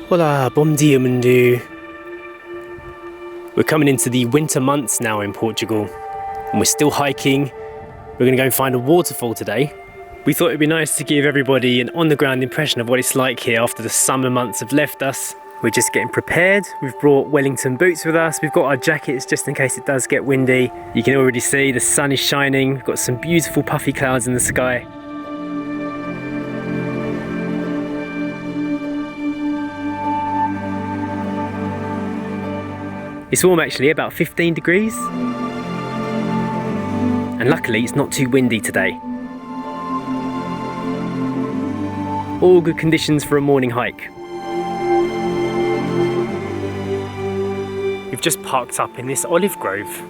Hola, bom dia mundo. We're coming into the winter months now in Portugal, and we're still hiking. We're going to go and find a waterfall today. We thought it'd be nice to give everybody an on-the-ground impression of what it's like here after the summer months have left us. We're just getting prepared. We've brought Wellington boots with us. We've got our jackets just in case it does get windy. You can already see the sun is shining. We've got some beautiful puffy clouds in the sky. It's warm actually, about 15 degrees. And luckily it's not too windy today. All good conditions for a morning hike. We've just parked up in this olive grove.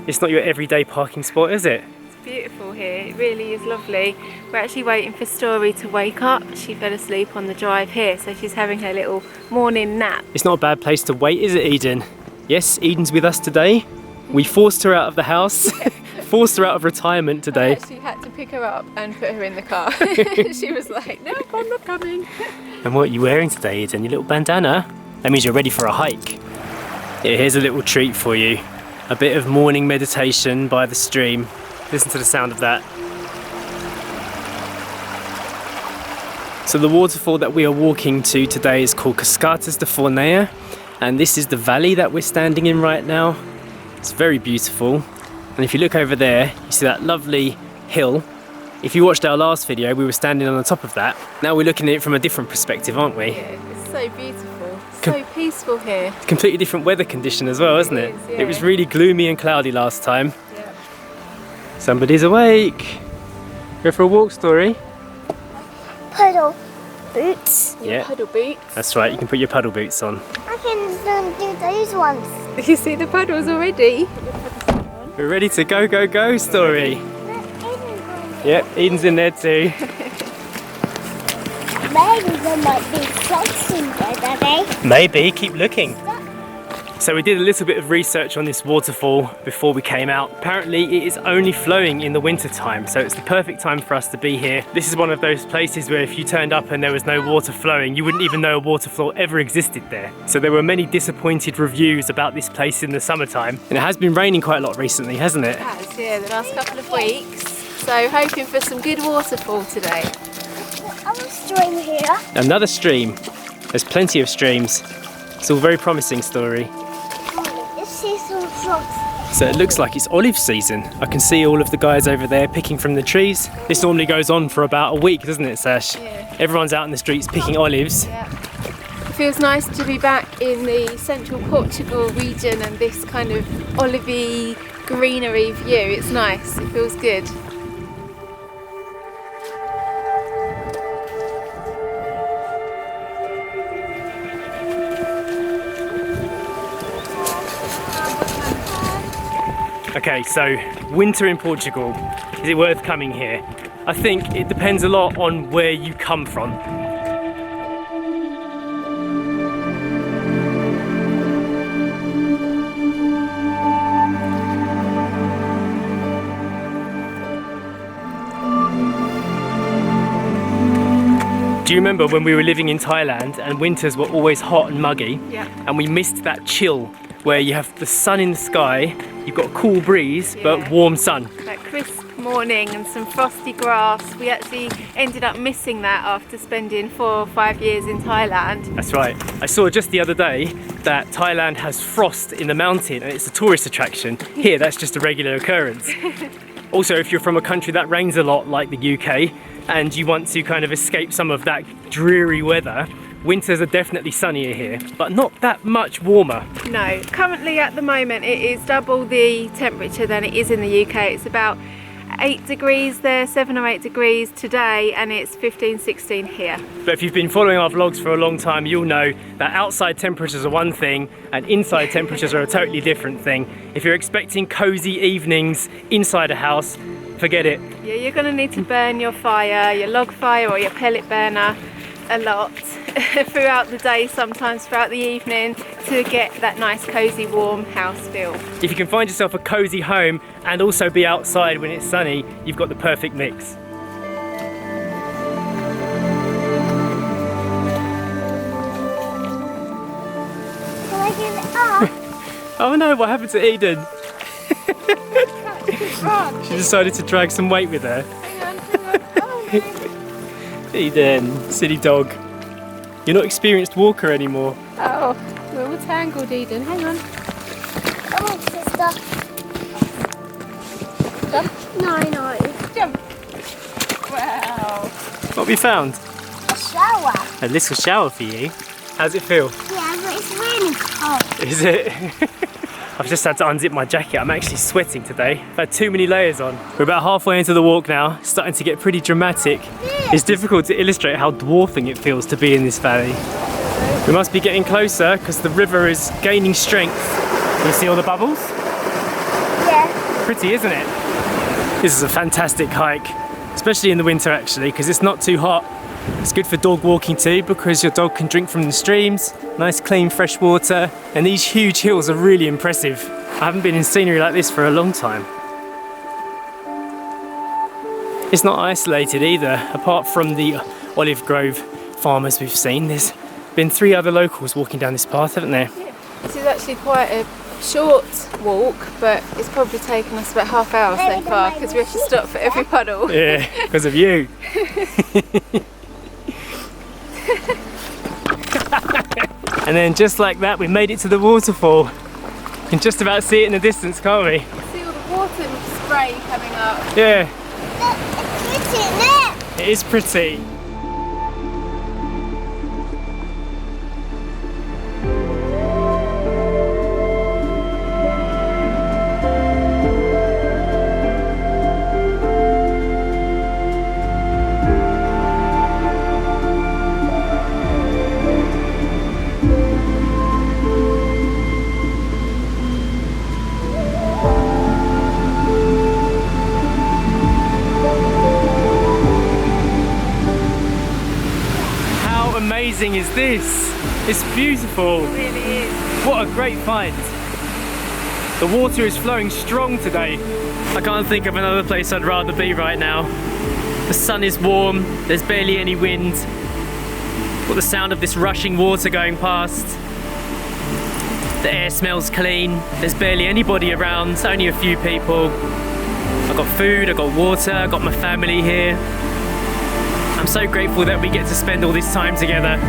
It's not your everyday parking spot, is it? It's beautiful here, it really is lovely. We're actually waiting for Story to wake up. She fell asleep on the drive here, so she's having her little morning nap. It's not a bad place to wait, is it, Eden? Yes, Eden's with us today. We forced her out of the house, forced her out of retirement today. I actually had to pick her up and put her in the car. She was like, no, I'm not coming. And what are you wearing today, Eden? Your little bandana? That means you're ready for a hike. Yeah, here's a little treat for you. A bit of morning meditation by the stream. Listen to the sound of that. So the waterfall that we are walking to today is called Cascata da Fórnea. And this is the valley that we're standing in right now. It's very beautiful. And if you look over there, you see that lovely hill. If you watched our last video, we were standing on the top of that. Now we're looking at it from a different perspective, aren't we? Yeah, it's so beautiful. So peaceful here. Completely different weather condition as well, isn't it? Yeah. It was really gloomy and cloudy last time. Yeah. Somebody's awake. Go for a walk, Story. Puddle boots. Yeah. Puddle boots. That's right, you can put your paddle boots on. I can do those ones. You see the puddles already? We're ready to go, Story. Yep, Eden's in there too. Maybe there might be socks in there, Daddy. Maybe, keep looking. So we did a little bit of research on this waterfall before we came out. Apparently it is only flowing in the winter time, so it's the perfect time for us to be here. This is one of those places where if you turned up and there was no water flowing, you wouldn't even know a waterfall ever existed there. So there were many disappointed reviews about this place in the summertime. And it has been raining quite a lot recently, hasn't it? It has, yeah, the last couple of weeks. So hoping for some good waterfall today. Another stream here. Another stream. There's plenty of streams. It's all very promising, Story. Let's see some frogs. So it looks like it's olive season. I can see all of the guys over there picking from the trees. This normally goes on for about a week, doesn't it, Sash? Yeah. Everyone's out in the streets picking olives. Yeah. It feels nice to be back in the Central Portugal region and this kind of olivey greenery view. It's nice, it feels good. Okay, so winter in Portugal, is it worth coming here? I think it depends a lot on where you come from. Do you remember when we were living in Thailand and winters were always hot and muggy? Yeah. And we missed that chill where you have the sun in the sky, you've got a cool breeze, but warm sun. That crisp morning and some frosty grass. We actually ended up missing that after spending 4 or 5 years in Thailand. That's right. I saw just the other day that Thailand has frost in the mountain and it's a tourist attraction. Here, that's just a regular occurrence. Also, if you're from a country that rains a lot like the UK and you want to kind of escape some of that dreary weather, winters are definitely sunnier here, but not that much warmer. No, currently at the moment it is double the temperature than it is in the UK. It's about 8 degrees there, 7 or 8 degrees today, and it's 15, 16 here. But if you've been following our vlogs for a long time, you'll know that outside temperatures are one thing and inside temperatures are a totally different thing. If you're expecting cozy evenings inside a house, forget it. Yeah, you're going to need to burn your fire, your log fire or your pellet burner a lot throughout the day, sometimes throughout the evening, to get that nice cozy warm house feel. If you can find yourself a cozy home and also be outside when it's sunny, you've got the perfect mix. Oh no, what happened to Eden? She decided to drag some weight with her. Hang on. Oh, no. Eden, silly dog. You're not experienced walker anymore. Oh, we're all tangled, Eden. Hang on. Come on, sister. Jump. No. Jump. Wow. What have you found? A shower. A little shower for you. How's it feel? Yeah, but it's really cold. Is it? I've just had to unzip my jacket. I'm actually sweating today. I've had too many layers on. We're about halfway into the walk now. It's starting to get pretty dramatic. It's difficult to illustrate how dwarfing it feels to be in this valley. We must be getting closer because the river is gaining strength. Can you see all the bubbles? Yeah. Pretty, isn't it? This is a fantastic hike, especially in the winter actually, because it's not too hot. It's good for dog walking too, because your dog can drink from the streams, nice clean fresh water, and these huge hills are really impressive. I haven't been in scenery like this for a long time. It's not isolated either. Apart from the olive grove farmers we've seen, there's been 3 other locals walking down this path, haven't there? Yeah. This is actually quite a short walk, but it's probably taken us about half hour so far because we have to stop for every puddle. Yeah, because of you. And then just like that, we made it to the waterfall. You can just about see it in the distance, can't we? See all the water spray coming up. Yeah, Look, it's pretty, isn't it? it is pretty. Amazing is this? It's beautiful. It really is. What a great find. The water is flowing strong today. I can't think of another place I'd rather be right now. The sun is warm, there's barely any wind. Got the sound of this rushing water going past. The air smells clean, there's barely anybody around, only a few people. I've got food, I've got water, I've got my family here. I'm so grateful that we get to spend all this time together.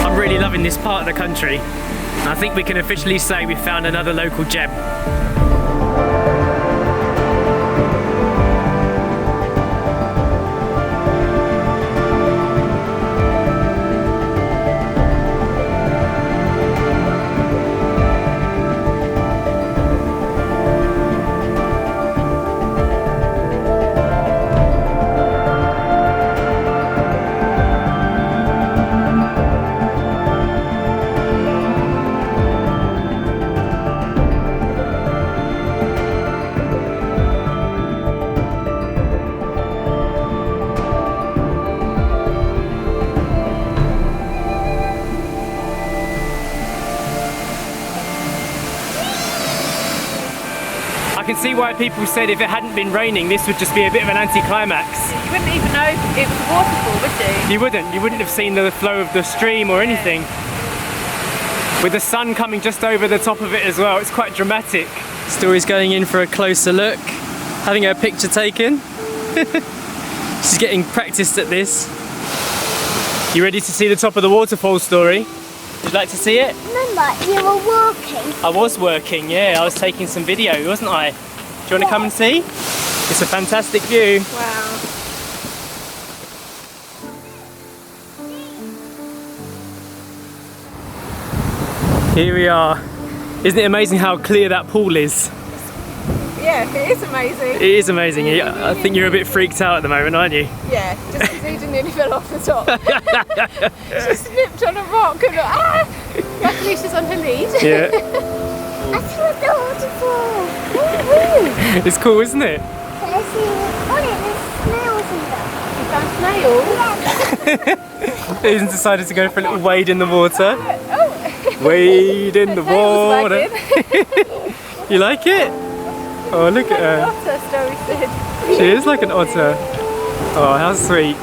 I'm really loving this part of the country. And I think we can officially say we found another local gem. I can see why people said if it hadn't been raining, this would just be a bit of an anticlimax. You wouldn't even know it was a waterfall, would you? You wouldn't have seen the flow of the stream or anything. With the sun coming just over the top of it as well, it's quite dramatic. Story's going in for a closer look, having her picture taken. She's getting practiced at this. You ready to see the top of the waterfall, Story? Would you like to see it? Remember, you were walking. I was working, yeah, I was taking some video, wasn't I? Do you want to come and see? It's a fantastic view. Wow. Here we are. Isn't it amazing how clear that pool is? Yeah, it is amazing. It is amazing. I think you're a bit freaked out at the moment, aren't you? Yeah, just because Eden nearly fell off the top. She slipped on a rock and luckily she's on her lead. Yeah. I saw the waterfall. Woo-hoo. It's cool, isn't it? Can I see on it? There's snails in there. You found snails? Yeah. Eden's decided to go for a little wade in the water. Oh! Wade in the Snails water. wagging. You like it? Oh, look at her. Otter, Story said. She is like an otter. Oh, how sweet.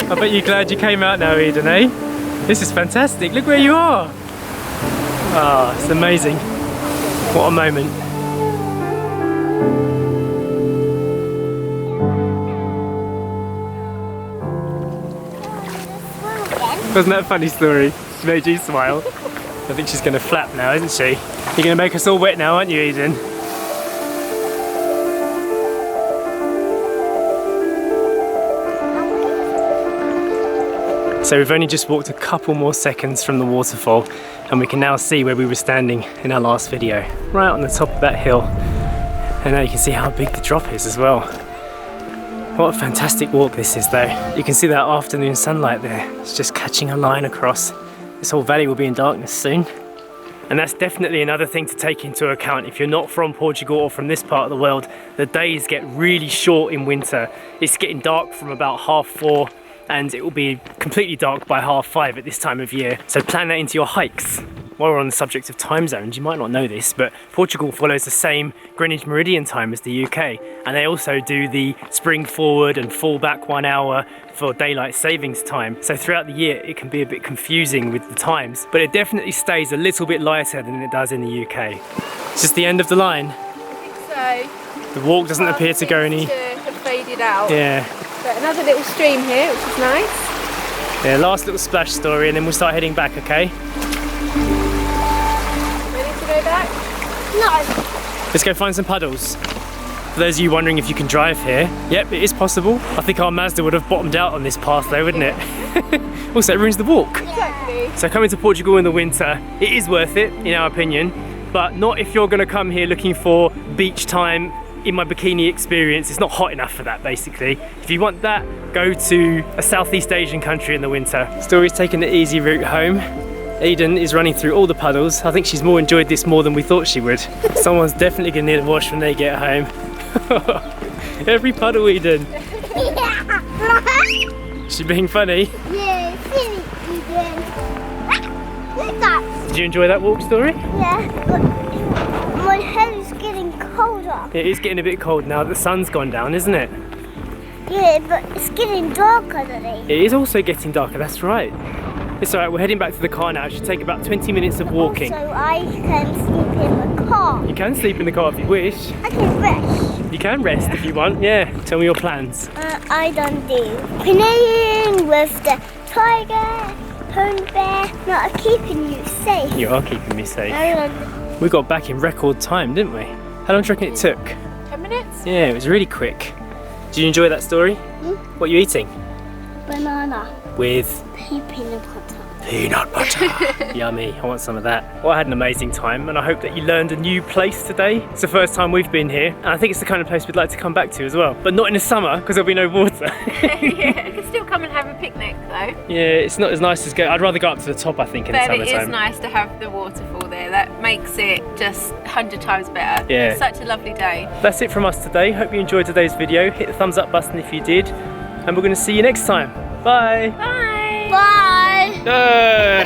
I bet you're glad you came out now, Eden, eh? This is fantastic. Look where you are. Ah, it's amazing. What a moment. Wasn't that a funny story? She made you smile. I think she's going to flap now, isn't she? You're going to make us all wet now, aren't you, Eden? So we've only just walked a couple more seconds from the waterfall and we can now see where we were standing in our last video, right on the top of that hill. And now you can see how big the drop is as well. What a fantastic walk this is though. You can see that afternoon sunlight there. It's just catching a line across. This whole valley will be in darkness soon. And that's definitely another thing to take into account. If you're not from Portugal or from this part of the world, the days get really short in winter. It's getting dark from about 4:30 and it will be completely dark by 5:30 at this time of year. So plan that into your hikes. While we're on the subject of time zones, you might not know this, but Portugal follows the same Greenwich Meridian time as the UK. And they also do the spring forward and fall back 1 hour for daylight savings time. So throughout the year, it can be a bit confusing with the times, but it definitely stays a little bit lighter than it does in the UK. It's just the end of the line. I think so. The walk doesn't appear to go any... have faded out. Yeah. But another little stream here, which is nice. Yeah, last little splash story and then we'll start heading back, okay? Ready to go back? No. Let's go find some puddles. For those of you wondering if you can drive here, yep, it is possible. I think our Mazda would have bottomed out on this path though, wouldn't it? Also, it ruins the walk. Exactly. So coming to Portugal in the winter, it is worth it, in our opinion, but not if you're gonna come here looking for beach time, in my bikini experience. It's not hot enough for that, basically. If you want that, go to a Southeast Asian country in the winter. Story's taking the easy route home. Eden is running through all the puddles. I think she's enjoyed this more than we thought she would. Someone's definitely gonna need a wash when they get home. Every puddle, Eden. She being funny? Yeah, silly Eden. Look that. Did you enjoy that walk, Story? Yeah, but my head is getting colder. It is getting a bit cold now. The sun's gone down, isn't it? Yeah, but it's getting darker today. It is also getting darker, that's right. It's alright, we're heading back to the car now. It should take about 20 minutes of walking. So I can sleep in the car. You can sleep in the car if you wish. I can rest. You can rest if you want, yeah. Tell me your plans. I don't do. Playing with the tiger, pony bear. No, I'm keeping you safe. You are keeping me safe. I don't. We got back in record time, didn't we? How long do you reckon it took? 10 minutes? Yeah, it was really quick. Did you enjoy that story? What are you eating? Banana. With Peanut butter. peanut butter. Yummy, I want some of that. Well, I had an amazing time and I hope that you learned a new place today. It's the first time we've been here and I think it's the kind of place we'd like to come back to as well. But not in the summer because there'll be no water. Yeah, you can still come and have a picnic though. Yeah, it's not as nice as go. I'd rather go up to the top, I think, in the But summertime. it is nice to have the waterfall there. That makes it just 100 times better. Yeah. It's such a lovely day. That's it from us today. Hope you enjoyed today's video. Hit the thumbs up button if you did. And we're going to see you next time. Bye. Bye. Bye. Uh.